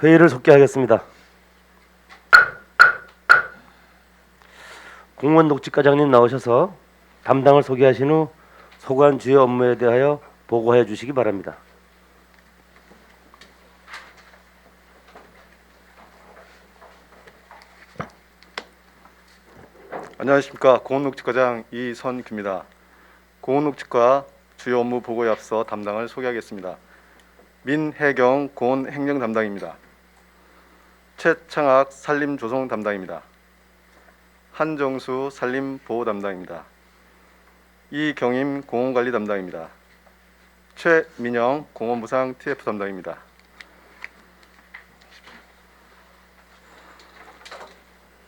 회의를 속개하겠습니다. 공무원 녹지과장님 나오셔서 담당을 소개하신 후 소관 주요 업무에 대하여 보고해 주시기 바랍니다. 안녕하십니까. 공원녹지과장 이선규입니다. 공원녹지과 주요 업무 보고에 앞서 담당을 소개하겠습니다. 민혜경 공원행정 담당입니다. 최창학 산림조성 담당입니다. 한정수 산림보호 담당입니다. 이경임 공원관리 담당입니다. 최민영 공원부상 TF 담당입니다.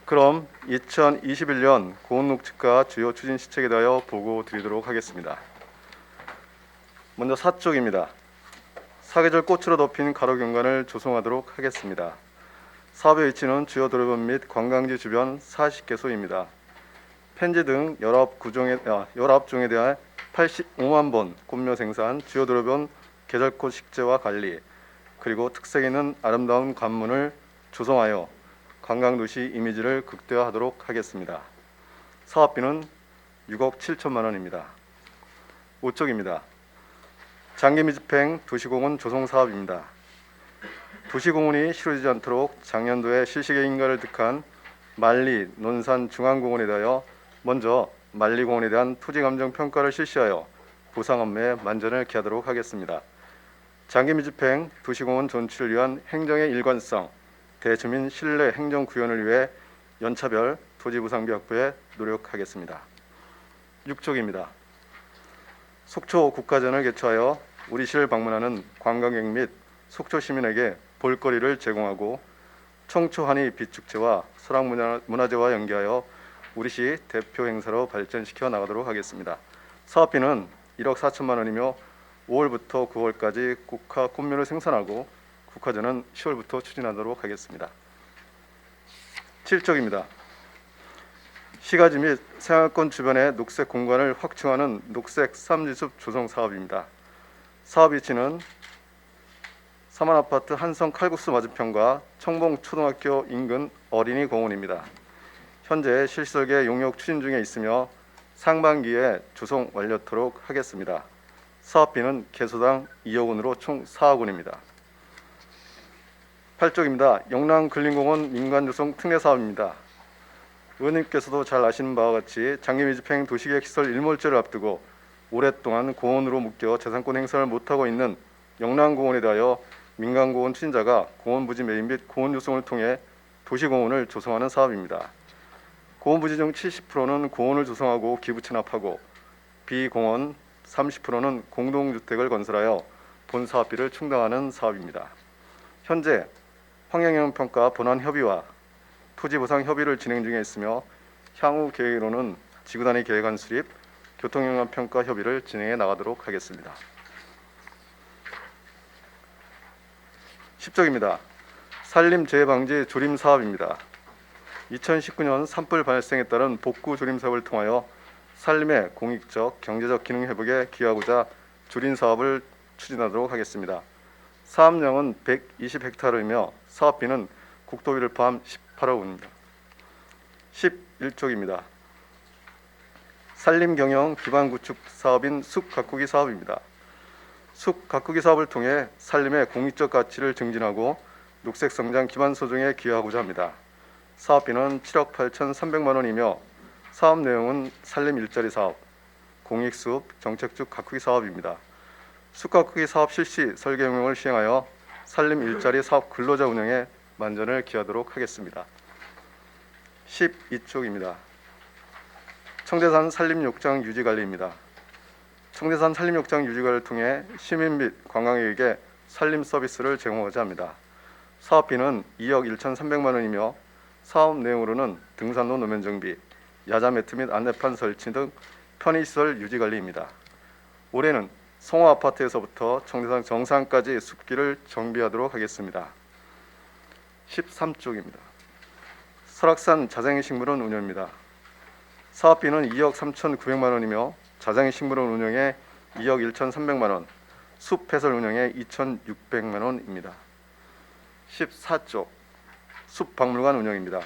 그럼 2021년 공원녹지과 주요 추진 시책에 대하여 보고 드리도록 하겠습니다. 먼저 4쪽입니다. 사계절 꽃으로 덮인 가로 경관을 조성하도록 하겠습니다. 사업의 위치는 주요 도로변 및 관광지 주변 40개소입니다. 펜지 등 19종에 대한 85만 본 꽃묘 생산, 주요 도로변 계절꽃 식재와 관리, 그리고 특색 있는 아름다운 관문을 조성하여 관광도시 이미지를 극대화하도록 하겠습니다. 사업비는 6억 7천만 원입니다. 5쪽입니다. 장기 미집행 도시공원 조성 사업입니다. 도시공원이 싫어지지 않도록 작년도에 실시계 인가를 득한 만리 논산 중앙공원에 대하여 먼저 만리공원에 대한 토지감정 평가를 실시하여 보상 업무에 만전을 기하도록 하겠습니다. 장기 미집행 도시공원 존치를 위한 행정의 일관성, 대주민 신뢰 행정 구현을 위해 연차별 토지보상비 확보에 노력하겠습니다. 6쪽입니다. 속초 국가전을 개최하여 우리 시를 방문하는 관광객 및 속초 시민에게 볼거리를 제공하고 청초한의 빛축제와 설악문화제와 연계하여 우리 시 대표 행사로 발전시켜 나가도록 하겠습니다. 사업비는 1억 4천만 원이며 5월부터 9월까지 국화 꽃묘를 생산하고 국화전은 10월부터 추진하도록 하겠습니다. 7쪽입니다. 시가지 및 생활권 주변의 녹색 공간을 확충하는 녹색 삼지숲 조성 사업입니다. 사업 위치는 사만아파트 한성 칼국수 맞은편과 청봉초등학교 인근 어린이 공원입니다. 현재 실설계 용역 추진 중에 있으며 상반기에 조성 완료토록 하겠습니다. 사업비는 개소당 2억 원으로 총 4억 원입니다. 8쪽입니다. 영랑근린공원 민간조성 특례사업입니다. 의원님께서도 잘 아시는 바와 같이 장기미집행 도시계획시설 일몰제를 앞두고 오랫동안 공원으로 묶여 재산권 행사를 못하고 있는 영랑공원에 대하여 민간공원 추진자가 공원 부지 매입 및 공원 조성을 통해 도시공원을 조성하는 사업입니다. 공원 부지 중 70%는 공원을 조성하고 기부 체납하고 비공원 30%는 공동주택을 건설하여 본 사업비를 충당하는 사업입니다. 현재 환경영향평가 본안 협의와 토지보상 협의를 진행 중에 있으며 향후 계획으로는 지구단위 계획안 수립, 교통영향평가 협의를 진행해 나가도록 하겠습니다. 10쪽입니다. 산림재해방지 조림 사업입니다. 2019년 산불 발생에 따른 복구 조림 사업을 통하여 산림의 공익적, 경제적 기능 회복에 기하고자 조림 사업을 추진하도록 하겠습니다. 사업량은 120헥타르이며 사업비는 국도비를 포함 18억 원입니다. 11쪽입니다. 산림경영 기반 구축 사업인 숲 가꾸기 사업입니다. 숲 가꾸기 사업을 통해 산림의 공익적 가치를 증진하고 녹색 성장 기반 소정에 기여하고자 합니다. 사업비는 7억 8,300만 원이며 사업 내용은 산림 일자리 사업, 공익숲 정책적 가꾸기 사업입니다. 숲 가꾸기 사업 실시 설계 운영을 시행하여 산림 일자리 사업 근로자 운영에 만전을 기하도록 하겠습니다. 12쪽입니다. 청대산 산림욕장 유지관리입니다. 청대산 산림욕장 유지관리를 통해 시민 및 관광객에게 산림 서비스를 제공하고자 합니다. 사업비는 2억 1,300만 원이며 사업 내용으로는 등산로 노면 정비, 야자 매트 및 안내판 설치 등 편의시설 유지관리입니다. 올해는 성호 아파트에서부터 청대산 정상까지 숲길을 정비하도록 하겠습니다. 13쪽입니다. 설악산 자생의 식물원 운영입니다. 사업비는 2억 3,900만 원이며 자생의 식물원 운영에 2억 1,300만 원, 숲 해설 운영에 2,600만 원입니다. 14쪽 숲박물관 운영입니다.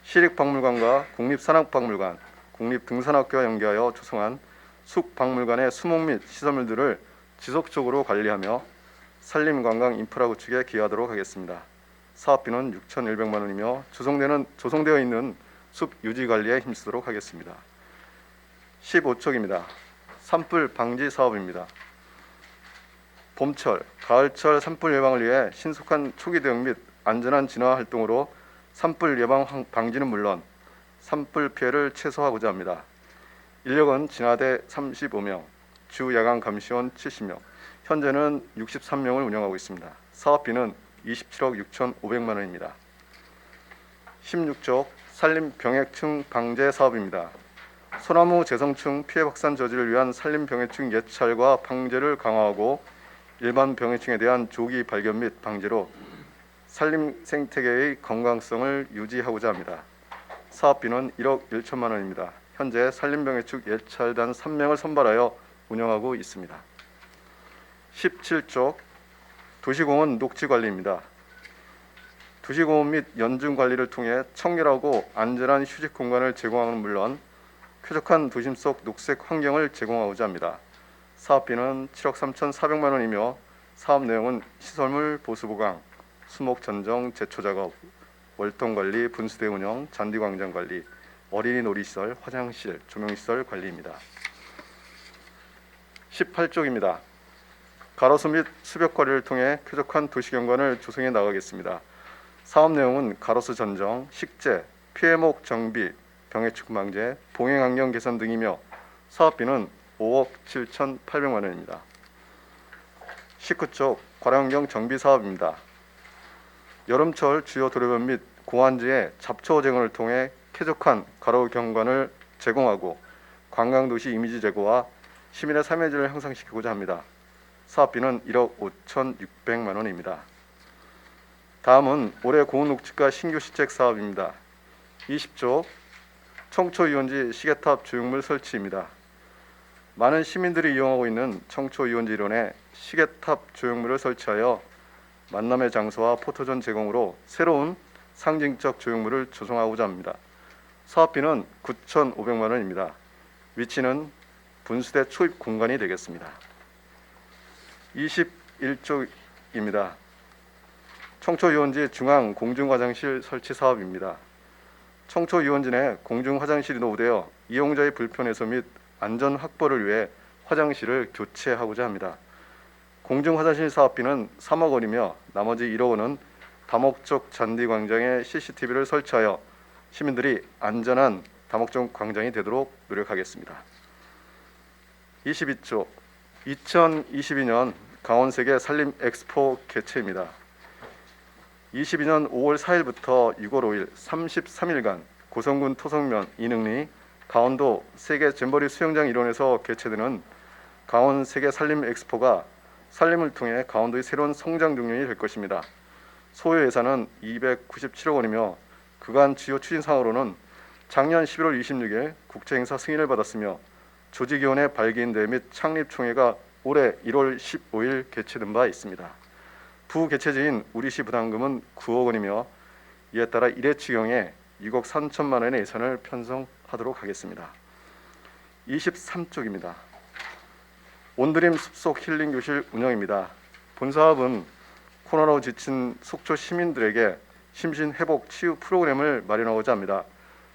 시립박물관과 국립산악박물관, 국립등산학교와 연계하여 조성한 숲박물관의 수목 및 시설물들을 지속적으로 관리하며 산림관광 인프라 구축에 기여하도록 하겠습니다. 사업비는 6,100만 원이며 조성되어 있는 숲 유지 관리에 힘쓰도록 하겠습니다. 15쪽입니다. 산불 방지 사업입니다. 봄철, 가을철 산불 예방을 위해 신속한 초기 대응 및 안전한 진화 활동으로 산불 예방 방지는 물론 산불 피해를 최소화하고자 합니다. 인력은 진화대 35명, 주 야간 감시원 70명, 현재는 63명을 운영하고 있습니다. 사업비는 27억 6,500만 원입니다. 16쪽 산림 병해충 방제 사업입니다. 소나무 재성충 피해 확산 저지를 위한 산림 병해충 예찰과 방제를 강화하고 일반 병해충에 대한 조기 발견 및 방제로 산림 생태계의 건강성을 유지하고자 합니다. 사업비는 1억 1천만 원입니다. 현재 산림병해충 예찰단 3명을 선발하여 운영하고 있습니다. 17쪽 도시공원 녹지관리입니다. 도시공원 및 연중관리를 통해 청결하고 안전한 휴식 공간을 제공하는 물론 쾌적한 도심 속 녹색 환경을 제공하고자 합니다. 사업비는 7억 3,400만 원이며 사업 내용은 시설물 보수 보강, 수목 전정 제초 작업, 월동 관리, 분수대 운영, 잔디 광장 관리, 어린이 놀이시설, 화장실, 조명시설 관리입니다. 18쪽입니다. 가로수 및 수벽 관리를 통해 쾌적한 도시경관을 조성해 나가겠습니다. 사업 내용은 가로수 전정, 식재, 피해목 정비, 병해충 방제, 봉행 환경 개선 등이며 사업비는 5억 7,800만 원입니다. 19쪽 관할환경 정비 사업입니다. 여름철 주요 도로변 및 고환지의 잡초 제거를 통해 쾌적한 가로 경관을 제공하고 관광도시 이미지 제고와 시민의 삶의 질을 향상시키고자 합니다. 사업비는 1억 5,600만 원입니다. 다음은 올해 고운녹지가 신규 시책 사업입니다. 20쪽 청초유원지 시계탑 조형물 설치입니다. 많은 시민들이 이용하고 있는 청초유원지 일원에 시계탑 조형물을 설치하여 만남의 장소와 포토존 제공으로 새로운 상징적 조형물을 조성하고자 합니다. 사업비는 9,500만 원입니다. 위치는 분수대 초입 공간이 되겠습니다. 21쪽입니다. 청초유원지 중앙 공중화장실 설치 사업입니다. 청초유원지 내 공중화장실이 노후되어 이용자의 불편 해소 및 안전 확보를 위해 화장실을 교체하고자 합니다. 공중화장실 사업비는 3억 원이며 나머지 1억 원은 다목적 잔디광장에 CCTV를 설치하여 시민들이 안전한 다목적 광장이 되도록 노력하겠습니다. 22조 2022년 강원세계 산림 엑스포 개최입니다. 22년 5월 4일부터 6월 5일 33일간 고성군 토성면 이능리 강원도 세계 잼버리 수영장 일원에서 개최되는 강원 세계 산림 엑스포가 산림을 통해 강원도의 새로운 성장 동력이 될 것입니다. 소요 예산은 297억 원이며 그간 주요 추진사항으로는 작년 11월 26일 국제행사 승인을 받았으며 조직위원회 발기인대회 및 창립총회가 올해 1월 15일 개최된 바 있습니다. 부개최지인 우리시 부담금은 9억 원이며 이에 따라 1회 추경에 6억 3천만 원의 예산을 편성하도록 하겠습니다. 23쪽입니다. 온드림 숲속 힐링 교실 운영입니다. 본 사업은 코로나로 지친 속초 시민들에게 심신 회복 치유 프로그램을 마련하고자 합니다.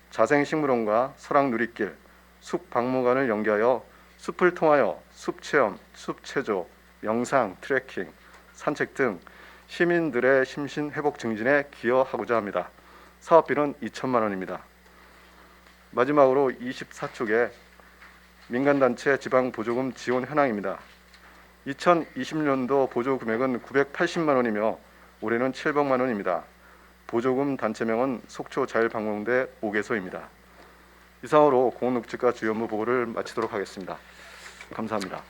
자생식물원과 설악 누리길, 숲 박물관을 연계하여 숲을 통하여 숲 체험, 숲 체조, 명상, 트레킹, 산책 등 시민들의 심신 회복 증진에 기여하고자 합니다. 사업비는 2천만 원입니다. 마지막으로 24쪽에 민간단체 지방보조금 지원 현황입니다. 2020년도 보조 금액은 980만 원이며 올해는 700만 원입니다. 보조금 단체명은 속초자율방공대 5개소입니다. 이상으로 공원녹지과 주요 업무 보고를 마치도록 하겠습니다. 감사합니다.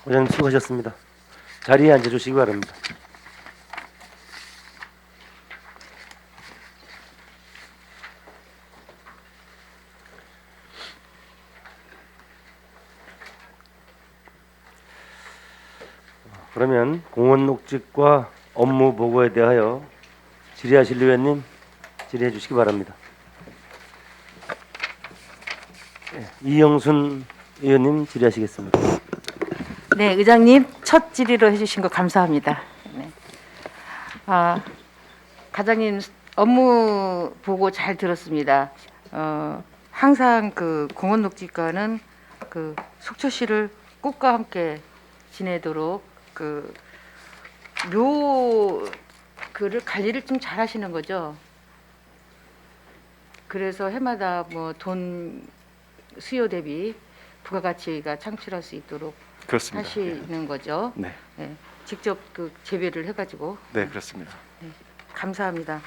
원장님 수고하셨습니다. 자리에 앉아주시기 바랍니다. 그러면 공원 녹지과 업무 보고에 대하여 질의하실 의원님 질의해 주시기 바랍니다. 이영순 의원님 질의하시겠습니다. 네, 의장님 첫 질의로 해주신 거 감사합니다. 네. 과장님 업무 보고 잘 들었습니다. 항상 그 공원녹지과는 그 속초시를 꽃과 함께 지내도록 그를 관리를 좀 잘하시는 거죠. 그래서 해마다 뭐 돈 수요 대비 부가가치가 창출할 수 있도록 그렇습니다. 하시는 거죠. 네, 네, 직접 그 재배를 해가지고 네 그렇습니다. 감사합니다.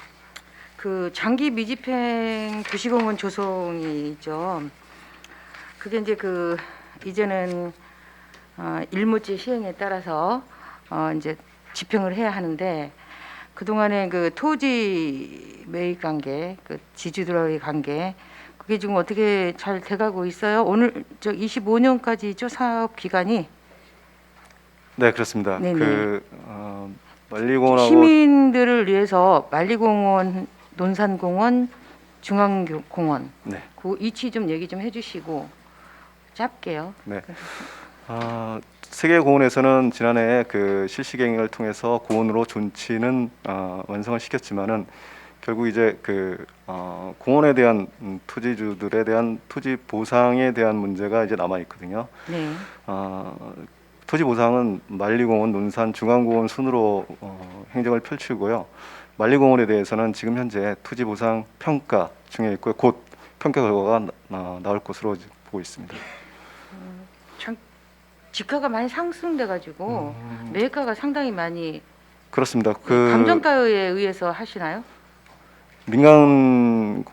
그 장기 미집행 도시공원 조성이 있죠. 그게 이제 그 이제는 일몰제 시행에 따라서 이제 집행을 해야 하는데 그 동안에 그 토지 매입 관계, 그 지주들의 관계 그게 지금 어떻게 잘 돼가고 있어요? 오늘 저 25년까지죠 사업 기간이. 네 그렇습니다. 네네. 만리공원하고 시민들을 위해서 만리공원, 논산공원, 중앙공원 네. 그 위치 좀 얘기 좀 해주시고 짧게요. 네. 세계공원에서는 지난해 그 실시경영을 통해서 공원으로 존치는 완성을 시켰지만은 결국 이제 공원에 대한 토지주들에 대한 토지 보상에 대한 문제가 이제 남아 있거든요. 네. 토지 보상은 만리공원, 논산, 중앙공원 순으로 행정을 펼치고요. 만리공원에 대해서는 지금 현재 토지 보상 평가 중에 있고요. 곧 평가 결과가 나올 것으로 보고 있습니다. 참 지가가 많이 상승돼가지고 매가가 상당히 많이 그렇습니다. 감정가에 의해서 하시나요? 민간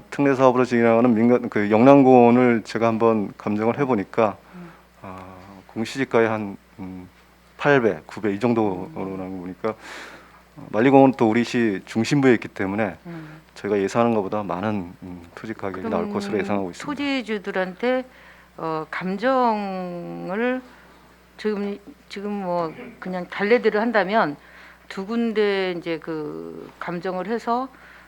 특례 사업으로 진행하는 민간 영랑공원을 제가 한번 감정을 해보니까 공시지가의 한 8배, 9배 이 정도로 나온 거 보니까 만리공원은 또 우리 시 중심부에 있기 때문에 저희가 예상하는 것보다 많은 토지 가격이 나올 것으로 예상하고 있습니다. 토지주들한테 감정을 지금 뭐 그냥 달래들을 한다면 두 군데 이제 그 감정을 해서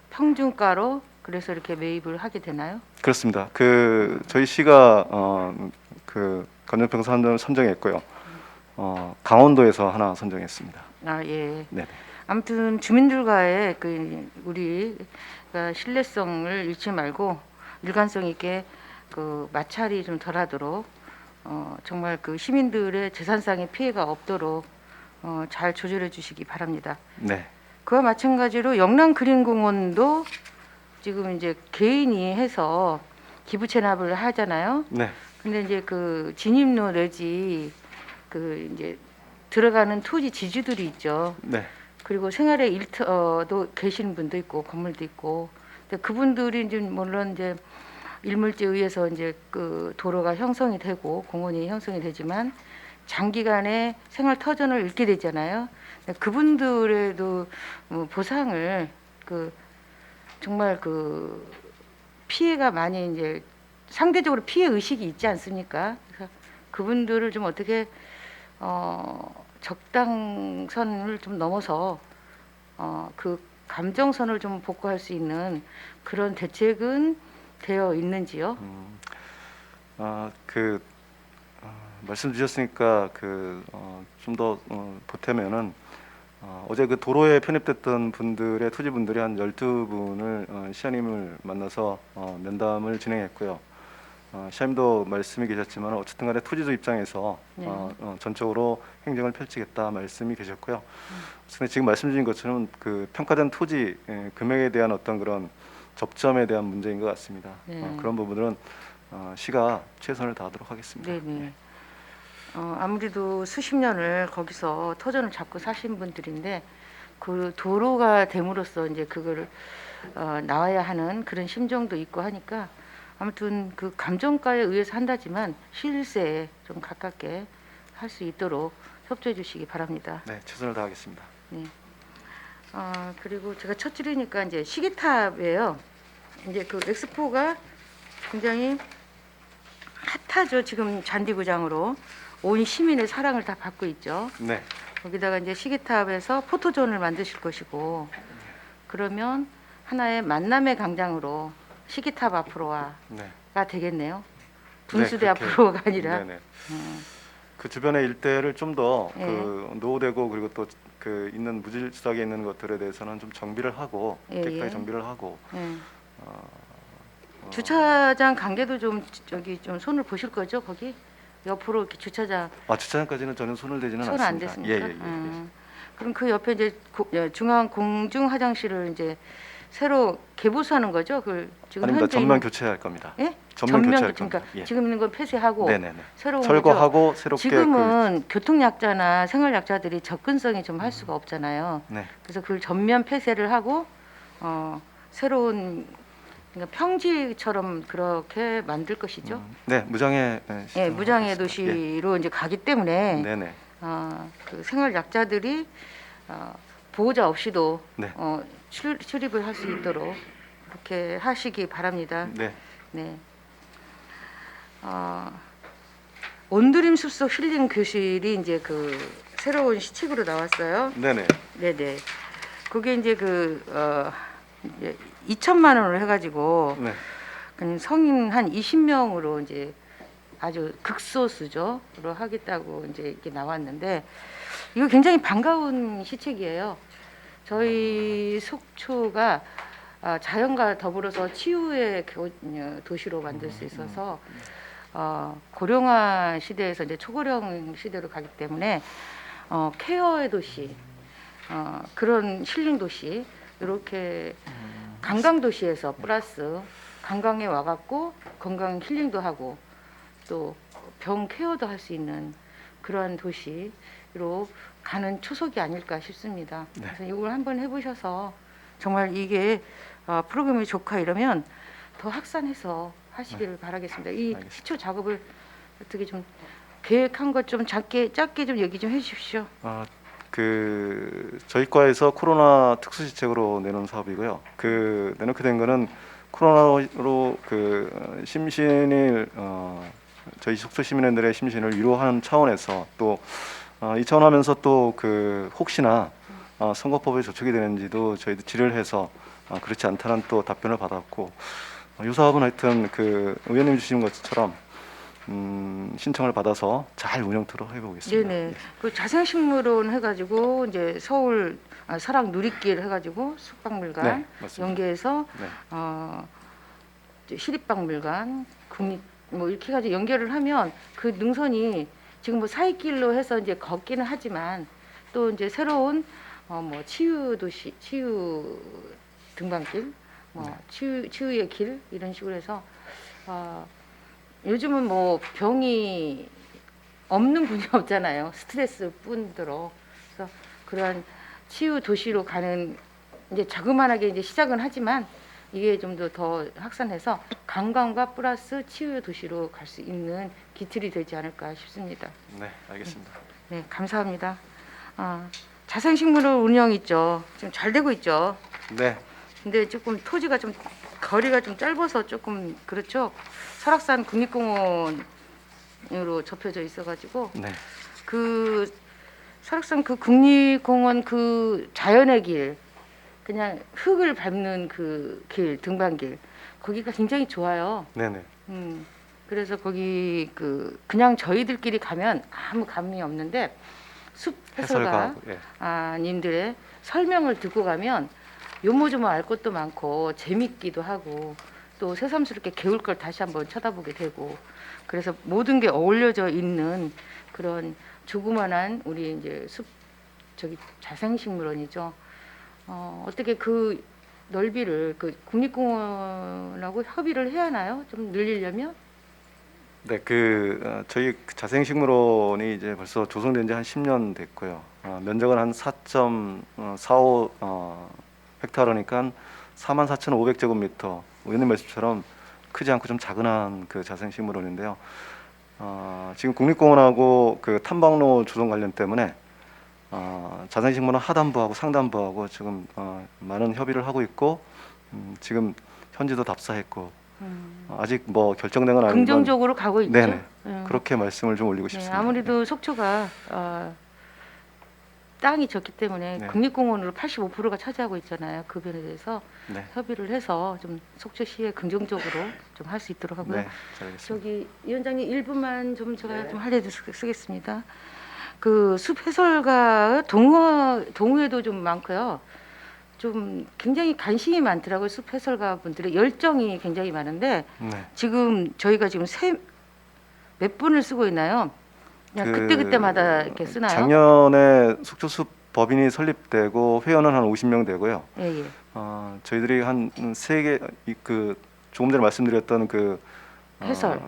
평균가로 그래서 이렇게 매입을 하게 되나요? 그렇습니다. 저희 시가 감정평가 선정했고요. 강원도에서 하나 선정했습니다. 예. 네. 아무튼 주민들과의 우리가 신뢰성을 잃지 말고 일관성 있게 그 마찰이 좀 덜하도록 정말 그 시민들의 재산상의 피해가 없도록 잘 조절해 주시기 바랍니다. 네. 그와 마찬가지로 영랑그린공원도 지금 이제 개인이 해서 기부 체납을 하잖아요. 네. 근데 이제 그 진입로 내지 그 이제 들어가는 토지 지주들이 있죠. 네. 그리고 생활의 일터도 계시는 분도 있고 건물도 있고. 근데 그분들이 이제 물론 이제 일몰제에 의해서 이제 그 도로가 형성이 되고 공원이 형성이 되지만 장기간의 생활 터전을 잃게 되잖아요. 그분들에도 보상을 정말 피해가 많이 이제 상대적으로 피해 의식이 있지 않습니까? 그래서 그분들을 좀 어떻게 적당선을 좀 넘어서 그 감정선을 좀 복구할 수 있는 그런 대책은 되어 있는지요? 말씀 주셨으니까 좀 더 보태면은 어제 그 도로에 편입됐던 분들의 토지분들이 한 12분을 시장님을 만나서 면담을 진행했고요. 시장님도 말씀이 계셨지만 어쨌든 간에 토지주 입장에서 네. 전적으로 행정을 펼치겠다 말씀이 계셨고요. 근데 지금 말씀 주신 것처럼 그 평가된 토지 금액에 대한 어떤 그런 접점에 대한 문제인 것 같습니다. 네. 그런 부분들은 시가 최선을 다하도록 하겠습니다. 네네. 아무래도 수십 년을 거기서 터전을 잡고 사신 분들인데 그 도로가 됨으로써 이제 그거를 나와야 하는 그런 심정도 있고 하니까 아무튼 그 감정가에 의해서 한다지만 실세에 좀 가깝게 할 수 있도록 협조해 주시기 바랍니다. 네, 최선을 다하겠습니다. 네. 그리고 제가 첫 질이니까 이제 시계탑이에요. 이제 그 엑스포가 굉장히 핫하죠. 지금 잔디구장으로 온 시민의 사랑을 다 받고 있죠. 네. 거기다가 이제 시계탑에서 포토존을 만드실 것이고, 그러면 하나의 만남의 광장으로 시계탑 앞으로가 네. 되겠네요. 분수대 그렇게- 앞으로가 아니라. 네네. 음, 그 주변의 일대를 좀 더 예. 그 노후되고 그리고 또 그 있는 무질서하게 있는 것들에 대해서는 좀 정비를 하고 예, 깨끗하게 예. 정비를 하고 예. 어, 주차장 관계도 좀 저기 좀 손을 보실 거죠? 거기 옆으로 이렇게 주차장 주차장까지는 저는 손을 대지는 손 않습니다. 안 됐습니까? 예. 그럼 그 옆에 이제 중앙 공중 화장실을 이제 새로 개보수하는 거죠? 그 지금 아닙니다. 현재 전면 있는- 교체할 겁니다. 예? 전면 교체할 그러니까 겁니다. 예. 지금 있는 건 폐쇄하고 네네네. 새로운 거죠. 철거하고 새롭게 지금은 교통약자나 생활약자들이 접근성이 좀 할 수가 없잖아요. 네. 그래서 그걸 전면 폐쇄를 하고 새로운 그러니까 평지처럼 그렇게 만들 것이죠. 네, 무장애 예, 시스템을 무장애 하겠습니다. 도시로 이제 가기 때문에 예. 네네. 그 생활약자들이 보호자 없이도 네. 출입을 할 수 있도록 그렇게 하시기 바랍니다. 네. 네. 온드림 숲속 힐링 교실이 이제 그 새로운 시책으로 나왔어요. 네네. 네네. 그게 이제 이제 2천만 원을 해가지고 네. 그냥 성인 한 20명으로 이제 아주 극소수죠로 하겠다고 이제 이렇게 나왔는데 이거 굉장히 반가운 시책이에요. 저희 속초가 자연과 더불어서 치유의 도시로 만들 수 있어서 고령화 시대에서 이제 초고령 시대로 가기 때문에 케어의 도시, 그런 힐링 도시 이렇게 관광 도시에서 플러스 관광에 와갖고 건강 힐링도 하고 또 병 케어도 할 수 있는 그러한 도시로 가는 초석이 아닐까 싶습니다. 네. 그래서 이걸 한번 해보셔서 정말 이게 프로그램이 좋고 이러면 더 확산해서 하시기를 바라겠습니다. 이 알겠습니다. 시초 작업을 어떻게 좀 계획한 것 좀 작게 좀 얘기 좀 해주십시오. 그 저희 과에서 코로나 특수시책으로 내놓은 사업이고요. 그 내놓게 된 거는 코로나로 그 심신을 저희 속초 시민들의 심신을 위로하는 차원에서 또 이 차원 하면서 또 그 혹시나 선거법에 저촉이 되는지도 저희도 질의를 해서 그렇지 않다는 또 답변을 받았고 이 사업은 하여튼 그 의원님 주신 것처럼 신청을 받아서 잘 운영토록 해보겠습니다. 네네. 예. 그 자생식물원 해가지고 이제 서울 사랑 누리길 해가지고 숙박물관 네, 맞습니다. 연계해서 네. 이제 시립박물관 국립 뭐 이렇게 해가지고 연결을 하면 그 능선이 지금 뭐 사이길로 해서 이제 걷기는 하지만 또 이제 새로운 뭐 치유 도시 치유 등반길 뭐 치유의 길 이런 식으로 해서 요즘은 뭐 병이 없는 분이 없잖아요. 스트레스 뿐더러. 그래서 그러한 치유 도시로 가는 이제 자그마하게 이제 시작은 하지만 이게 좀 더 확산해서 관광과 플러스 치유 도시로 갈 수 있는 기틀이 되지 않을까 싶습니다. 네, 알겠습니다. 네, 감사합니다. 자생식물원 운영 있죠. 지금 잘 되고 있죠. 네, 근데 조금 토지가 좀 거리가 좀 짧아서 조금 그렇죠. 설악산 국립공원으로 접혀져 있어가지고 네, 그 설악산 그 국립공원 그 자연의 길 그냥 흙을 밟는 그 길 등반길 거기가 굉장히 좋아요. 네네. 그래서 거기 그냥 저희들끼리 가면 아무 감이 없는데 숲 해설가 예. 님들의 설명을 듣고 가면 요모조모 알 것도 많고 재밌기도 하고 또 새삼스럽게 개울 걸 다시 한번 쳐다보게 되고 그래서 모든 게 어울려져 있는 그런 조그만한 우리 이제 숲 저기 자생식물원이죠. 어떻게 그 넓이를 그 국립공원하고 협의를 해야 하나요? 좀 늘리려면? 네, 저희 자생식물원이 이제 벌써 조성된 지 한 10년 됐고요. 면적은 한 4.45 헥타르니까 44,500제곱미터. 의원님 말씀처럼 크지 않고 좀 자그마한 그 자생식물원인데요. 지금 국립공원하고 그 탐방로 조성 관련 때문에 자생식물원 하단부하고 상단부하고 지금 많은 협의를 하고 있고 지금 현지도 답사했고 아직 뭐 결정된 건 아니지만 긍정적으로 가고 있죠. 네네. 그렇게 말씀을 좀 올리고 네, 싶습니다. 아무래도 속초가 땅이 적기 때문에 네. 국립공원으로 85%가 차지하고 있잖아요. 그 부분에 대해서 네. 협의를 해서 좀 속초시에 긍정적으로 좀 할 수 있도록 하고요. 네, 잘 알겠습니다. 저기 위원장님 1분만 좀 제가 좀 할례 쓰겠습니다. 그 숲 해설가 동호회도 좀 많고요. 좀 굉장히 관심이 많더라고요. 숲 해설가 분들의 열정이 굉장히 많은데 네. 지금 저희가 지금 몇 분을 쓰고 있나요? 그냥 그때마다 이렇게 쓰나요? 작년에 속초숲 법인이 설립되고 회원은 한 50명 되고요. 예, 예. 저희들이 한 3개 그 조금 전에 말씀드렸던 그 해설.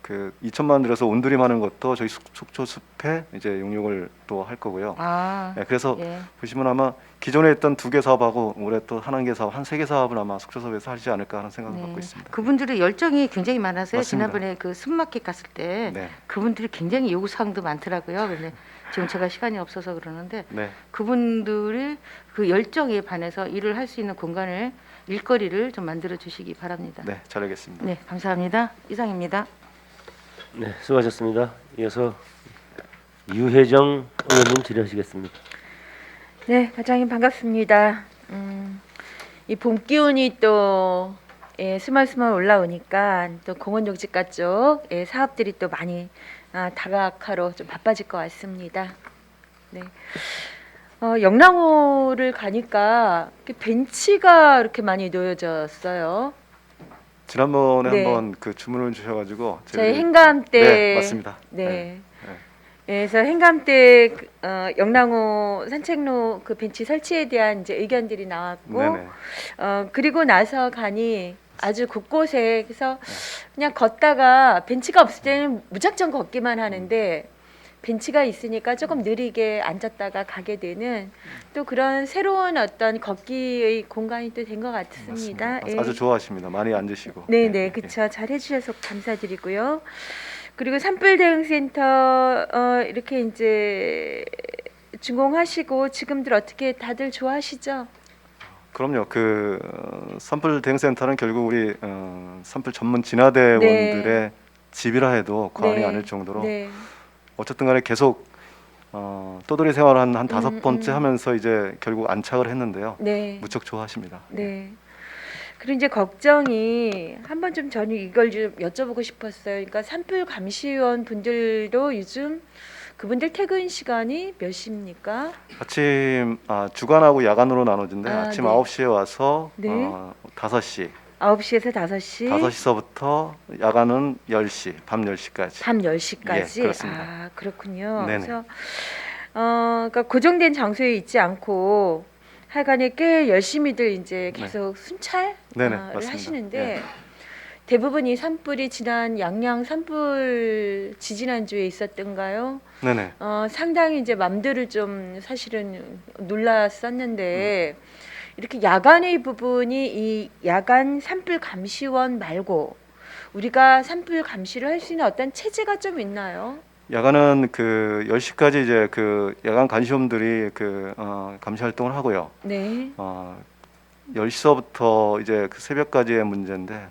그 2천만 원 들여서 온두림하는 것도 저희 속초숲에 이제 용역을 또 할 거고요. 아, 네, 그래서 예. 보시면 아마 기존에 있던 2개 사업하고 올해 또 한 개 사업, 한 3개 사업을 아마 속초섭에서 하지 않을까 하는 생각을 갖고 있습니다. 그분들의 열정이 굉장히 많아서요. 맞습니다. 지난번에 그 숲마켓 갔을 때 네, 그분들이 굉장히 요구사항도 많더라고요. 근데 지금 제가 시간이 없어서 그러는데 네, 그분들의 그 열정에 반해서 일을 할 수 있는 공간을 일거리를 좀 만들어 주시기 바랍니다. 네, 잘 알겠습니다. 네, 감사합니다. 이상입니다. 네, 수고하셨습니다. 이어서 유혜정 의원님 질의하시겠습니다. 네, 과장님 반갑습니다. 이 봄 기운이 또 스멀스멀 올라오니까 또 공원용지가 쪽 사업들이 또 많이 다각화로 좀 바빠질 것 같습니다. 네. 영랑호를 가니까 이렇게 벤치가 이렇게 많이 놓여졌어요. 지난번에 네. 한번 그 주문을 주셔가지고 저희 행감 때 네, 맞습니다. 네. 네. 그래서 행감 때 영랑호 산책로 그 벤치 설치에 대한 이제 의견들이 나왔고 네네. 그리고 나서 가니 아주 곳곳에 그래서 그냥 걷다가 벤치가 없을 때는 무작정 걷기만 하는데 벤치가 있으니까 조금 느리게 앉았다가 가게 되는 또 그런 새로운 어떤 걷기의 공간이 또 된 것 같습니다. 맞습니다. 예. 아주 좋아하십니다. 많이 앉으시고. 네네, 그쵸. 잘 해주셔서 감사드리고요. 그리고 산불 대응센터 이렇게 이제 준공하시고 지금들 어떻게 다들 좋아하시죠? 그럼요. 그 산불 대응센터는 결국 우리 산불 전문 진화대원들의 집이라 해도 과언이 네. 아닐 정도로 네. 어쨌든 간에 계속 떠돌이 생활을 한 5번째 음. 하면서 이제 결국 안착을 했는데요. 네. 무척 좋아하십니다. 네. 그리고 이제 걱정이 한번 좀 저는 이걸 좀 여쭤보고 싶었어요. 그러니까 산불 감시원 분들도 요즘 그분들 퇴근 시간이 몇 시입니까? 아침 주간하고 야간으로 나눠진데 아, 아침 네. 9시에 와서 네. 5시, 9시에서 5시, 5시서부터 야간은 10시, 밤 10시까지. 밤 10시까지. 예, 그렇습니다. 아, 그렇군요. 네네. 그래서 그러니까 고정된 장소에 있지 않고 하여간에 꽤 열심히들 이제 계속 순찰을 네네, 맞습니다. 하시는데 예. 대부분 이 산불이 지난 양양 산불 지지난주에 있었던가요? 네네. 상당히 이제 맘들을 좀 사실은 놀랐었는데 이렇게 야간의 부분이 이 야간 산불 감시원 말고 우리가 산불 감시를 할 수 있는 어떤 체제가 좀 있나요? 야간은 그 10시까지 이제 그 야간 감시원들이 그 감시 활동을 하고요. 네. 10시서부터 이제 그 새벽까지의 문제인데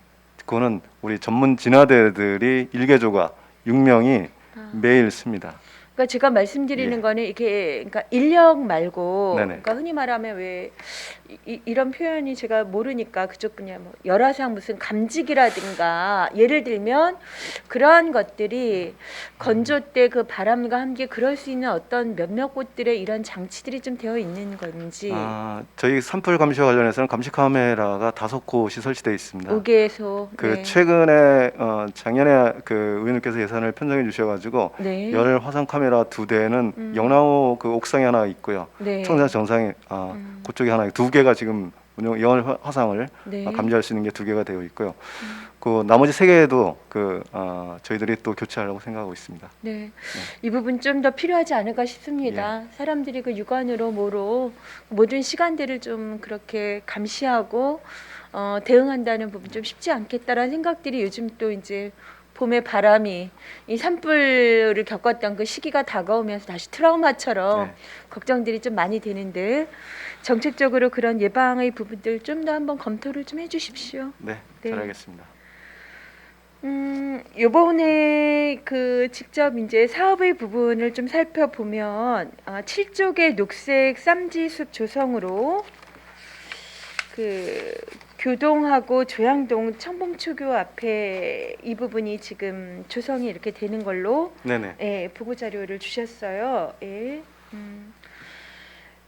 그거는 우리 전문 진화대들이 일개조가 6명이 매일 씁니다. 그러니까 제가 말씀드리는 예. 거는 이게 그러니까 인력 말고 네네. 그러니까 흔히 말하면 왜 이런 표현이 제가 모르니까 그쪽 분야 뭐 열화상 무슨 감지기라든가 예를 들면 그러한 것들이 건조 때 그 바람과 함께 그럴 수 있는 어떤 몇몇 곳들의 이런 장치들이 좀 되어 있는 건지 저희 산불 감시와 관련해서는 감시 카메라가 5곳이 설치되어 있습니다. 5개소 그 최근에 작년에 그 의원님께서 예산을 편성해 주셔가지고 네. 열 화상 카메라 2대는 영랑호 그 옥상에 하나 있고요. 네. 청산 정상에 그쪽에 하나 2개가 지금 열 화상을 네. 감지할 수 있는 게 2개가 되어 있고요. 그 나머지 3개도 그 저희들이 또 교체하려고 생각하고 있습니다. 네, 이 부분 좀 더 필요하지 않을까 싶습니다. 사람들이 그 육안으로 뭐로 모든 시간대를 좀 그렇게 감시하고 대응한다는 부분 좀 쉽지 않겠다라는 생각들이 요즘 또 이제 봄의 바람이 이 산불을 겪었던 그 시기가 다가오면서 다시 트라우마처럼 네. 걱정들이 좀 많이 되는데 정책적으로 그런 예방의 부분들 좀 더 한번 검토를 좀 해주십시오. 네, 네. 잘 알겠습니다. 요번에 그 직접 이제 사업의 부분을 좀 살펴보면 7쪽의 녹색 쌈지숲 조성으로 그 교동하고 조양동 청봉초교 앞에 이 부분이 지금 조성이 이렇게 되는 걸로 네네. 예, 보고 자료를 주셨어요. 예.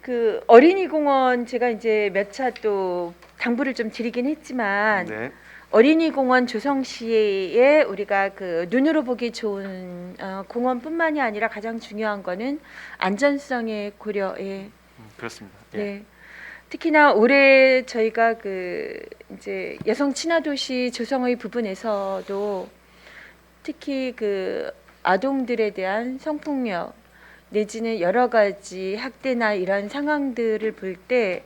그 어린이공원 제가 이제 몇 차 또 당부를 좀 드리긴 했지만 네. 어린이공원 조성 시에 우리가 그 눈으로 보기 좋은 공원뿐만이 아니라 가장 중요한 거는 안전성의 고려에 그렇습니다. 예. 네. 특히나 올해 저희가 그 이제 여성 친화 도시 조성의 부분에서도 특히 그 아동들에 대한 성폭력 내지는 여러 가지 학대나 이런 상황들을 볼 때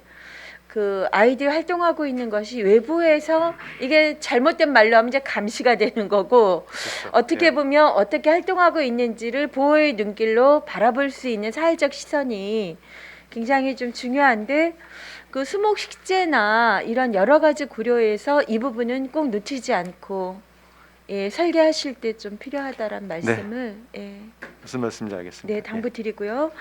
그 아이들이 활동하고 있는 것이 외부에서 이게 잘못된 말로 하면 이제 감시가 되는 거고 그렇죠. 어떻게 예. 보면 어떻게 활동하고 있는지를 보호의 눈길로 바라볼 수 있는 사회적 시선이 굉장히 좀 중요한데 그 수목 식재나 이런 여러 가지 고려해서 이 부분은 꼭 놓치지 않고 예, 설계하실 때 좀 필요하다란 말씀을 예. 무슨 말씀인지 알겠습니다. 네, 당부드리고요.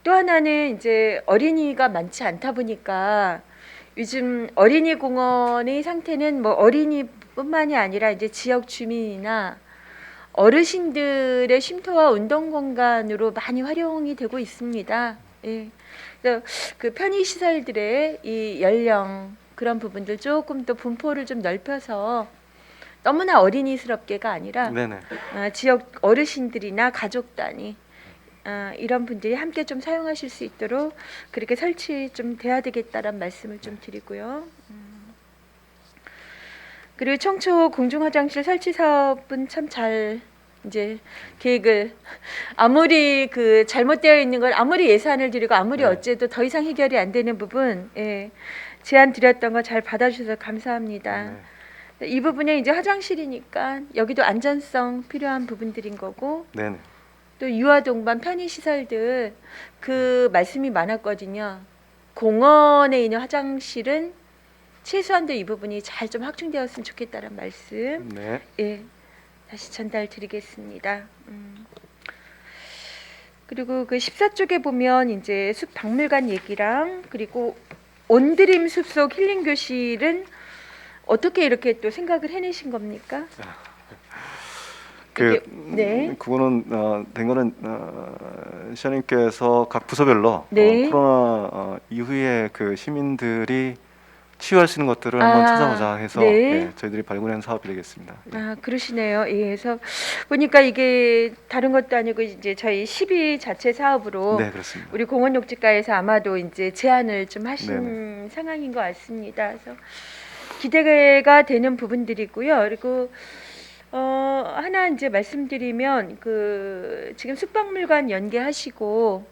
또 하나는 이제 어린이가 많지 않다 보니까 요즘 어린이 공원의 상태는 뭐 어린이뿐만이 아니라 이제 지역 주민이나 어르신들의 쉼터와 운동 공간으로 많이 활용이 되고 있습니다. 예. 그래서 그 편의 시설들의 이 연령 그런 부분들 조금 더 분포를 좀 넓혀서 너무나 어린이스럽게가 아니라 네네. 지역 어르신들이나 가족 단위 이런 분들이 함께 좀 사용하실 수 있도록 그렇게 설치 좀 돼야 되겠다란 말씀을 좀 드리고요. 그리고 청초 공중화장실 설치 사업은 참 잘 이제 계획을 아무리 그 잘못되어 있는 걸 아무리 예산을 드리고 아무리 네. 어째도 더 이상 해결이 안 되는 부분 예, 제안 드렸던 거 잘 받아주셔서 감사합니다. 네. 이 부분에 이제 화장실이니까 여기도 안전성 필요한 부분들인 거고 네네. 또 유아 동반 편의 시설들 그 말씀이 많았거든요. 공원에 있는 화장실은 최소한도 이 부분이 잘 좀 확충되었으면 좋겠다는 말씀 네. 예, 다시 전달드리겠습니다. 그리고 그 14쪽에 보면 이제 숲 박물관 얘기랑 그리고 온드림 숲속 힐링 교실은 어떻게 이렇게 또 생각을 해내신 겁니까? 그 네. 그거는 된 거는 시장님께서 각 부서별로 네. 코로나 이후에 그 시민들이 치유할 수 있는 것들을 한번 찾아보자 해서 네. 예, 저희들이 발굴한 사업이 되겠습니다. 예. 그러시네요. 예, 그래서 보니까 이게 다른 것도 아니고 이제 저희 12 자체 사업으로 네, 그렇습니다. 우리 공원녹지과에서 아마도 이제 제안을 좀 하신 상황인 것 같습니다. 그래서 기대가 되는 부분들이고요. 그리고 하나 이제 말씀드리면 그 지금 숲박물관 연계하시고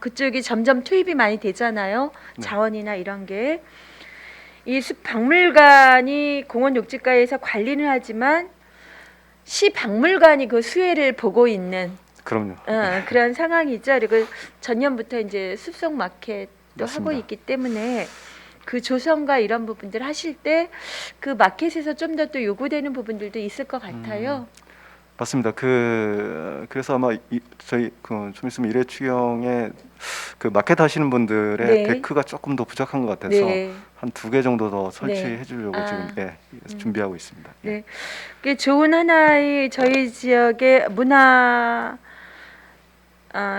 그쪽이 점점 투입이 많이 되잖아요. 네. 자원이나 이런 게. 이 숲박물관이 공원녹지과에서 관리는 하지만 시박물관이 그 수혜를 보고 있는 그럼요. 그런 상황이죠. 그리고 전년부터 이제 숲속 마켓도 맞습니다. 하고 있기 때문에 그 조성과 이런 부분들 하실 때 그 마켓에서 좀 더 또 요구되는 부분들도 있을 것 같아요. 맞습니다. 그래서 아마 저희 좀 있으면 일회 추경에 그 마켓 하시는 분들의 네. 데크가 조금 더 부족한 것 같아서 네. 한 2개 정도 더 설치해 네. 주려고 지금 준비하고 있습니다. 네. 그게 좋은 하나의 저희 지역의 문화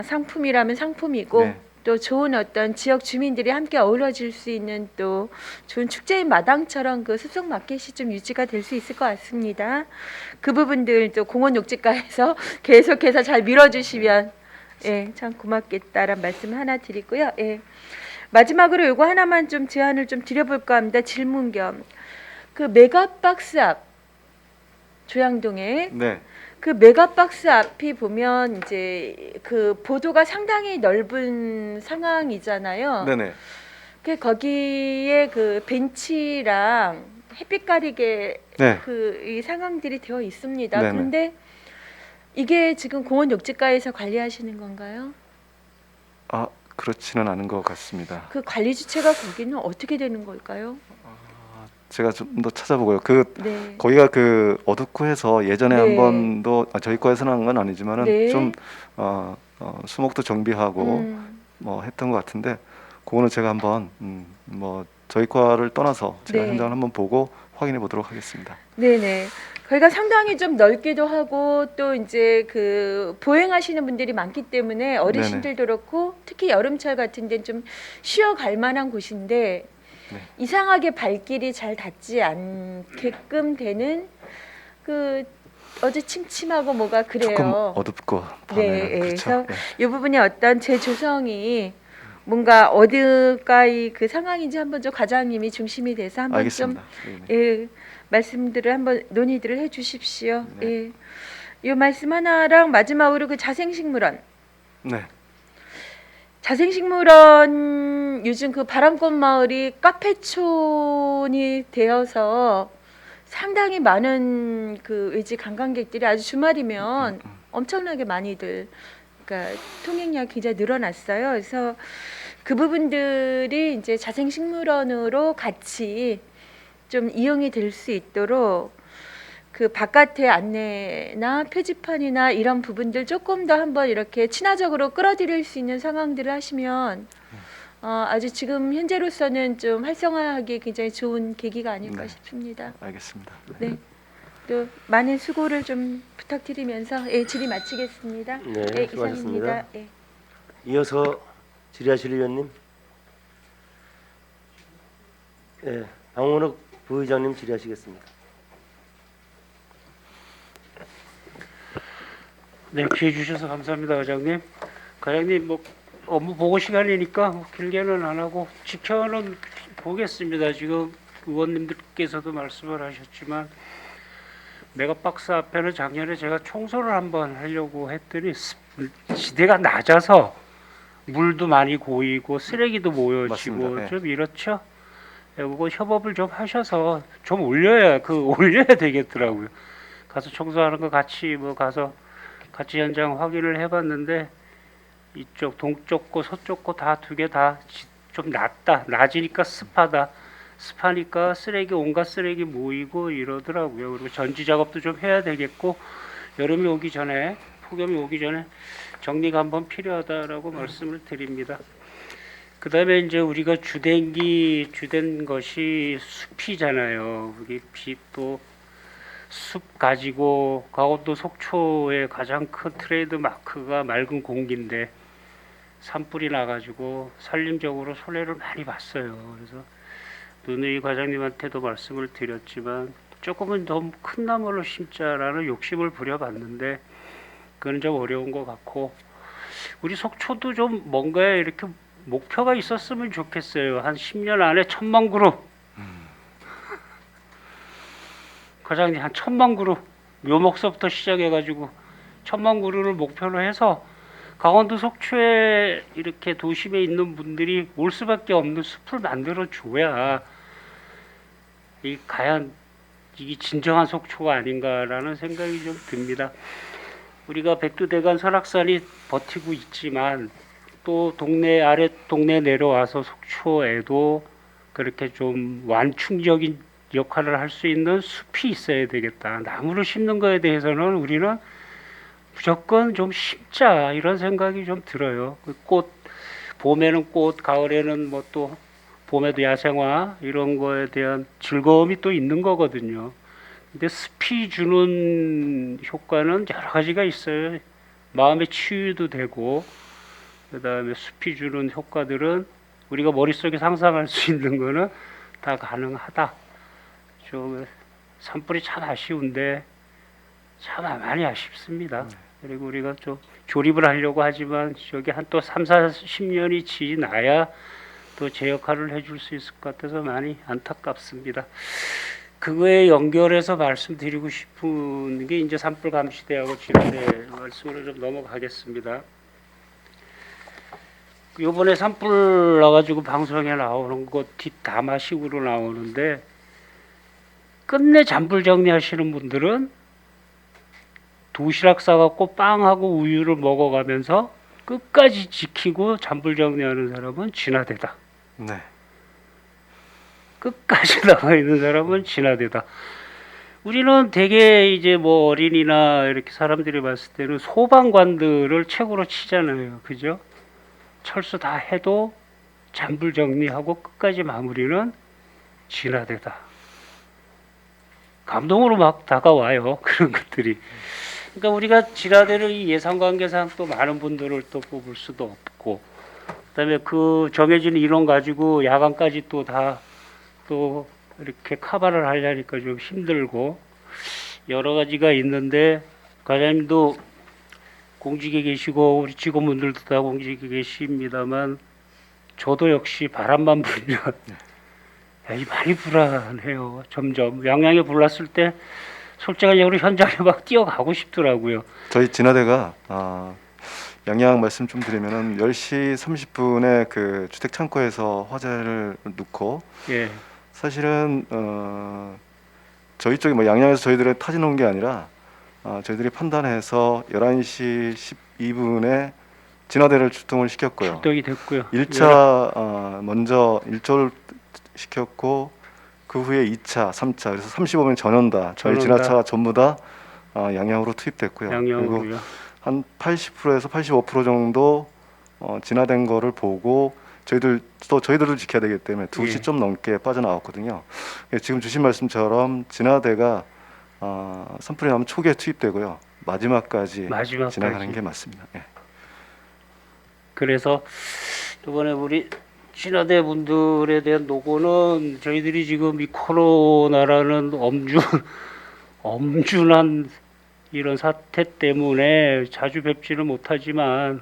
상품이라면 상품이고 네. 또 좋은 어떤 지역 주민들이 함께 어우러질 수 있는 또 좋은 축제의 마당처럼 그 숲속 마켓이 좀 유지가 될 수 있을 것 같습니다. 그 부분들 또 공원녹지과에서 계속해서 잘 밀어주시면 예, 참 고맙겠다라는 말씀 하나 드리고요. 예. 마지막으로 요거 하나만 좀 제안을 좀 드려볼까 합니다. 질문 겸. 그 메가박스 앞 조양동에 네. 그 메가박스 앞이 보면 이제 그 보도가 상당히 넓은 상황이잖아요. 네네. 그 거기에 그 벤치랑 햇빛 가리개 네. 그 이 상황들이 되어 있습니다. 네네. 그런데 이게 지금 공원 녹지과에서 관리하시는 건가요? 그렇지는 않은 것 같습니다. 그 관리 주체가 거기는 어떻게 되는 걸까요? 제가 좀 더 찾아보고요. 그 네. 거기가 그 어둡고 예전에 네. 한 번도 저희 과에서는 한 건 아니지만은 네. 좀 수목도 정비하고 뭐 했던 것 같은데 그거는 제가 한번 뭐 저희 과를 떠나서 제가 네. 현장을 한번 보고 확인해 보도록 하겠습니다. 네네. 거기가 상당히 좀 넓기도 하고 또 이제 그 보행하시는 분들이 많기 때문에 어르신들도 그렇고 특히 여름철 같은 데는 좀 쉬어갈 만한 곳인데 네. 이상하게 발길이 잘 닿지 않게끔 되는 그 어제 침침하고 뭐가 그래요. 조금 어둡고 밤에는 네, 그렇죠. 그래서 이 부분이 어떤 제 조성이 뭔가 어디까지 그 상황인지 한번 좀 과장님이 중심이 돼서 한번 알겠습니다. 좀 네네. 예, 말씀들을 한번 논의들을 해주십시오. 네. 예, 이 말씀 하나랑 마지막으로 그 자생식물원. 네. 자생식물원 요즘 그 바람꽃 마을이 카페촌이 되어서 상당히 많은 그 외지 관광객들이 아주 주말이면 엄청나게 많이들 그러니까 통행량이 굉장히 늘어났어요. 그래서 그 부분들이 이제 자생식물원으로 같이 좀 이용이 될 수 있도록 그 바깥의 안내나 표지판이나 이런 부분들 조금 더 한번 이렇게 친화적으로 끌어들일 수 있는 상황들을 하시면 아주 지금 현재로서는 좀 활성화하기 굉장히 좋은 계기가 아닐까 네. 싶습니다. 알겠습니다. 네. 또 많은 수고를 좀 부탁드리면서 질의 마치겠습니다. 네, 수고하셨습니다. 이상입니다. 예. 이어서 질의하실 의원님. 예, 방원욱 부의장님 질의하시겠습니다. 네, 기회 주셔서 감사합니다, 과장님. 과장님, 뭐 업무 보고 시간이니까 뭐 길게는 안 하고 지켜는 보겠습니다. 지금 의원님들께서도 말씀을 하셨지만 메가박스 앞에는 작년에 제가 청소를 한번 하려고 했더니 지대가 낮아서 물도 많이 고이고 쓰레기도 모여지고 맞습니다. 네. 좀 이렇죠. 예, 그거 협업을 좀 하셔서 좀 올려야 되겠더라고요. 가서 청소하는 거 같이 같이 현장 확인을 해봤는데 이쪽 동쪽 거 서쪽 거 다 두 개 다 좀 낮으니까 습하니까 쓰레기 온갖 쓰레기 모이고 이러더라고요. 그리고 전지 작업도 좀 해야 되겠고 여름이 오기 전에 폭염이 오기 전에 정리가 한번 필요하다라고 말씀을 드립니다. 그다음에 이제 우리가 주된 것이 숲이잖아요. 우리 또 숲 가지고 강원도 속초의 가장 큰 트레이드 마크가 맑은 공기인데 산불이 나가지고 산림적으로 손해를 많이 봤어요. 그래서 누누이 과장님한테도 말씀을 드렸지만 조금은 더 큰 나무를 심자라는 욕심을 부려봤는데 그건 좀 어려운 것 같고 우리 속초도 좀 뭔가 이렇게 목표가 있었으면 좋겠어요. 한 10년 안에 1000만 그루 과장님 한 1000만 그루 묘목서부터 시작해가지고 1000만 그루를 목표로 해서 강원도 속초에 이렇게 도심에 있는 분들이 올 수밖에 없는 숲을 만들어 줘야 과연 이게 진정한 속초가 아닌가라는 생각이 좀 듭니다. 우리가 백두대간 설악산이 버티고 있지만 또 아래 동네 내려와서 속초에도 그렇게 좀 완충적인 역할을 할 수 있는 숲이 있어야 되겠다. 나무를 심는 거에 대해서는 우리는 무조건 좀 심자 이런 생각이 좀 들어요. 봄에는 꽃, 가을에는 뭐 또 봄에도 야생화 이런 거에 대한 즐거움이 또 있는 거거든요. 근데 습이 주는 효과는 여러 가지가 있어요. 마음의 치유도 되고 그다음에 숲이 주는 효과들은 우리가 머릿속에 상상할 수 있는 거는 다 가능하다. 좀 산불이 참 아쉬운데 참 많이 아쉽습니다. 그리고 우리가 좀 조립을 하려고 하지만 저기 한 또 3, 40년이 지나야 또 제 역할을 해줄 수 있을 것 같아서 많이 안타깝습니다. 그거에 연결해서 말씀드리고 싶은 게 이제 산불 감시대하고 지난해 말씀으로 좀 넘어가겠습니다. 요번에 산불 나가지고 방송에 나오는 거 뒷담화식으로 나오는데 끝내 잔불 정리하시는 분들은 도시락 싸갖고 빵하고 우유를 먹어가면서 끝까지 지키고 잔불 정리하는 사람은 진화대다. 네. 끝까지 나가 있는 사람은 진화대다. 우리는 대개 이제 뭐 어린이나 이렇게 사람들이 봤을 때는 소방관들을 최고로 치잖아요. 그죠? 철수 다 해도 잔불 정리하고 끝까지 마무리는 진화대다. 감동으로 막 다가와요. 그런 것들이. 그러니까 우리가 진화대를 이 예산관계상 또 많은 분들을 또 뽑을 수도 없고, 그다음에 그 정해진 인원 가지고 야간까지 또 다 또 이렇게 커버를 하려니까 좀 힘들고 여러 가지가 있는데, 과장님도 공직에 계시고 우리 직원분들도 다 공직에 계십니다만 저도 역시 바람만 불면 이 많이 불안해요. 점점 양양에 불났을 때 솔직하게 현장에 막 뛰어가고 싶더라고요. 저희 진화대가 양양 말씀 좀 드리면은 10시 30분에 그 주택 창고에서 화재를 넣고 예, 사실은 저희 쪽에 뭐 양양에서 저희들이 타진 온 게 아니라 저희들이 판단해서 11시 12분에 진화대를 출동을 시켰고요. 출동이 됐고요. 1차 먼저 1조를 시켰고 그 후에 2차, 3차 그래서 35명 전원 다 저희 전원 다. 진화차 전부 다 양양으로 투입됐고요. 그리고 양양으로요. 한 80%에서 85% 정도 진화된 거를 보고 저희들도 지켜야 되기 때문에 2시 예. 좀 넘게 빠져나왔거든요. 지금 주신 말씀처럼 진화대가 산불이 나면 초기에 투입되고요. 마지막까지 마지막까지. 지나가는 게 맞습니다. 예. 그래서 이번에 우리 진화대 분들에 대한 노고는 저희들이 지금 이 코로나라는 엄중한 이런 사태 때문에 자주 뵙지는 못하지만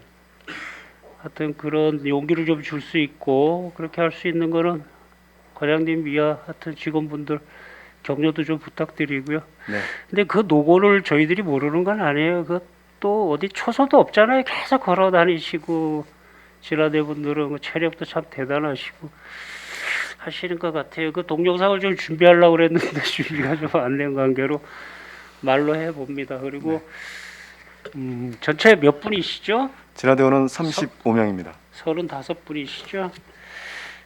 하여튼 그런 용기를 좀 줄 수 있고 그렇게 할 수 있는 거는 과장님 이하 하여튼 직원분들 격려도 좀 부탁드리고요. 네. 근데 그 노고를 저희들이 모르는 건 아니에요. 그 또 어디 초소도 없잖아요. 계속 걸어 다니시고 진화대 분들은 그 체력도 참 대단하시고 하시는 것 같아요. 그 동영상을 좀 준비하려고 그랬는데 준비가 좀 안 된 관계로 말로 해봅니다. 그리고 전체 몇 분이시죠? 진화대원은 35명입니다. 35분이시죠?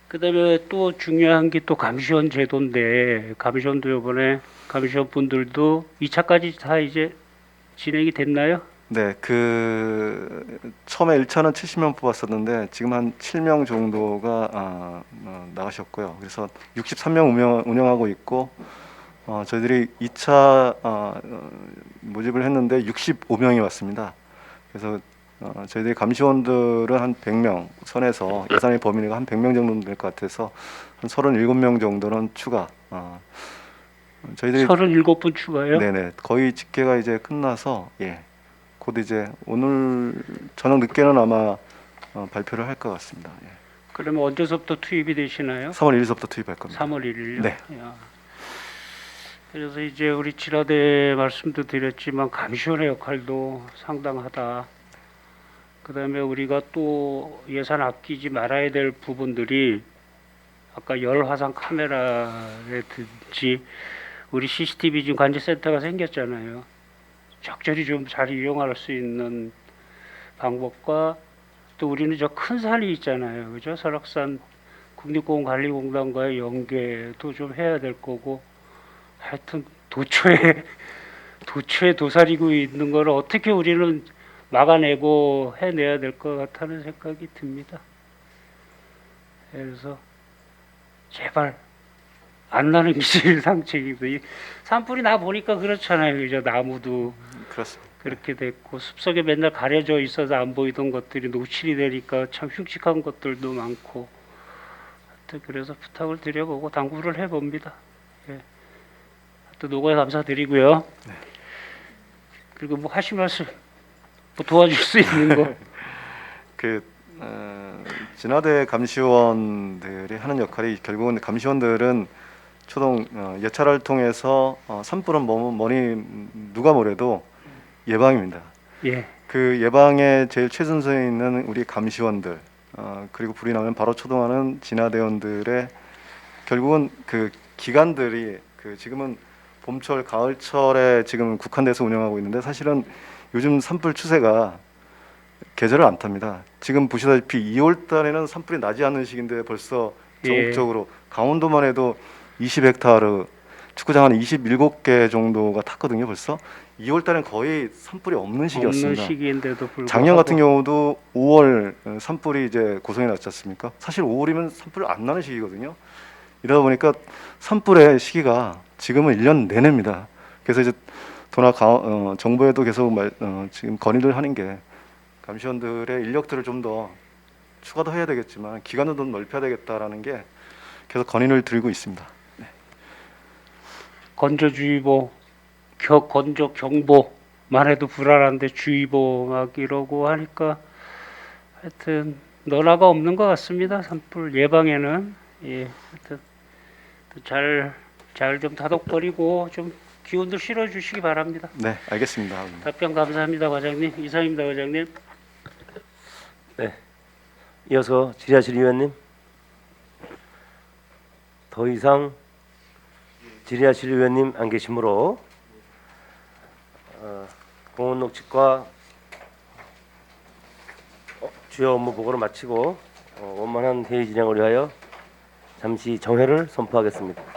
그다음에 또 중요한 게 또 감시원 제도인데 감시원도 이번에 감시원 분들도 2차까지 다 이제 진행이 됐나요? 네, 그 처음에 1차는 70명 뽑았었는데 지금 한 7명 정도가 나가셨고요. 그래서 63명 운영하고 있고 저희들이 2차 모집을 했는데 65명이 왔습니다. 그래서 저희들이 감시원들은 한 100명 선에서 예산의 범위가 한 100명 정도 될 것 같아서 한 37명 정도는 추가. 저희들이 37분 추가요? 네네 거의 집계가 이제 끝나서 곧 이제 오늘 저녁 늦게는 아마 발표를 할 것 같습니다. 예. 그러면 언제서부터 투입이 되시나요? 3월 1일부터 투입할 겁니다. 3월 1일요? 네. 그래서 이제 우리 진화대 말씀도 드렸지만 감시원의 역할도 상당하다. 그다음에 우리가 또 예산 아끼지 말아야 될 부분들이 아까 열화상 카메라라든지 우리 CCTV 지금 관제센터가 생겼잖아요. 적절히 좀 잘 이용할 수 있는 방법과 또 우리는 저 큰 산이 있잖아요. 그죠? 설악산 국립공원관리공단과의 연계도 좀 해야 될 거고 하여튼 도처에 도사리고 있는 걸 어떻게 우리는 막아내고 해내야 될 것 같다는 생각이 듭니다. 그래서 제발 안 나는 게 제일 상책이고 이 산불이 나 보니까 그렇잖아요. 그죠? 나무도 그렇습니다. 그렇게 됐고 숲속에 맨날 가려져 있어서 안 보이던 것들이 노출이 되니까 참 흉측한 것들도 많고 하여튼 그래서 부탁을 드려보고 당부를 해봅니다. 예. 하여튼 노고에 감사드리고요. 네. 그리고 뭐 하실 말씀 뭐 도와줄 수 있는 거 그 진화대 감시원들이 하는 역할이 결국은 감시원들은 초동 예찰을 통해서 산불은 뭐니 누가 뭐래도 예방입니다. 예. 그 예방에 제일 최전선에 있는 우리 감시원들 그리고 불이 나면 바로 초동하는 진화대원들의 결국은 그 기관들이 그 지금은 봄철 가을철에 지금 국한돼서 운영하고 있는데 사실은 요즘 산불 추세가 계절을 안 탑니다. 지금 보시다시피 2월 달에는 산불이 나지 않는 시기인데 벌써 전국적으로 강원도만 해도 20헥타르 축구장 한 27개 정도가 탔거든요. 벌써 2월 달엔 거의 산불이 없는 시기였습니다. 없는 시기인데도 불구하고 작년 같은 경우도 5월 산불이 이제 고성이 났지 않습니까? 사실 5월이면 산불 안 나는 시기거든요. 이러다 보니까 산불의 시기가 지금은 1년 내내입니다. 그래서 이제 정부에도 계속 지금 건의를 하는 게 감시원들의 인력들을 좀 더 추가도 해야 되겠지만 기간도 좀 넓혀야 되겠다라는 게 계속 건의를 드리고 있습니다. 건조주의보, 건조 경보만 해도 불안한데 주의보 막 이러고 하니까 하여튼 너나가 없는 것 같습니다. 산불 예방에는 하여튼 잘 좀 다독거리고 좀 기운도 실어주시기 바랍니다. 네, 알겠습니다. 답변 감사합니다, 과장님. 이상입니다, 과장님. 네. 이어서 질의하실 위원님. 더 이상 질의하실 위원님 안 계시므로 공원 녹지과 주요 업무 보고를 마치고 원만한 회의 진행을 위하여 잠시 정회를 선포하겠습니다.